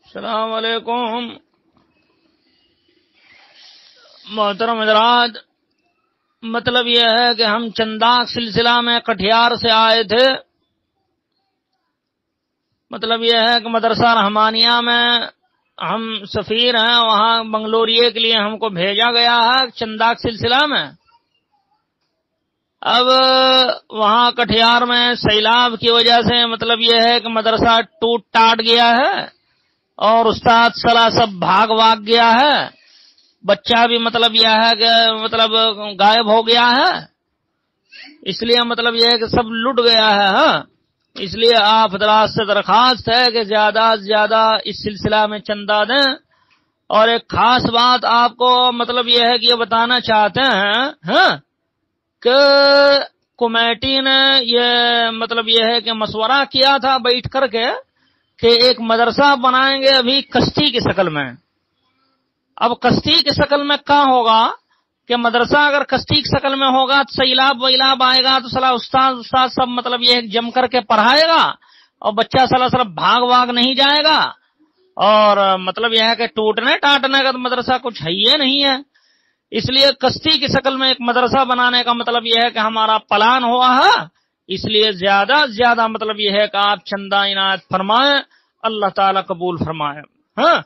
السلام علیکم محترم حضرات، مطلب یہ ہے کہ ہم چندہ سلسلہ میں کٹھیار سے آئے تھے۔ مطلب یہ ہے کہ مدرسہ رحمانیہ میں ہم سفیر ہیں، وہاں بنگلوریے کے لیے ہم کو بھیجا گیا ہے چندہ سلسلہ میں۔ اب وہاں کٹھیار میں سیلاب کی وجہ سے مطلب یہ ہے کہ مدرسہ ٹوٹ ٹاٹ گیا ہے اور استاد صلاح سب بھاگ گیا ہے، بچہ بھی مطلب یہ ہے کہ مطلب غائب ہو گیا ہے، اس لیے مطلب یہ ہے کہ سب لٹ گیا ہے۔ ہاں، اس لیے آپ حضرات سے درخواست ہے کہ زیادہ سے زیادہ اس سلسلہ میں چندہ دیں۔ اور ایک خاص بات آپ کو مطلب یہ ہے کہ یہ بتانا چاہتے ہیں ہاں کہ کمیٹی نے یہ مطلب یہ ہے کہ مشورہ کیا تھا بیٹھ کر کے کہ ایک مدرسہ بنائیں گے ابھی کشتی کی شکل میں۔ اب کشتی کی شکل میں کہاں ہوگا کہ مدرسہ اگر کشتی کی شکل میں ہوگا تو سیلاب ویلاب آئے گا تو صلاح استاد سب مطلب یہ جم کر کے پڑھائے گا اور بچہ صلاح بھاگ نہیں جائے گا، اور مطلب یہ ہے کہ ٹوٹنے ٹاٹنے کا تو مدرسہ کچھ ہے ہی نہیں ہے۔ اس لیے کشتی کی شکل میں ایک مدرسہ بنانے کا مطلب یہ ہے کہ ہمارا پلان ہوا ہے، اس لیے زیادہ سے زیادہ مطلب یہ ہے کہ آپ چندہ عنایت فرمائیں، اللہ تعالی قبول فرمائے۔ ہاں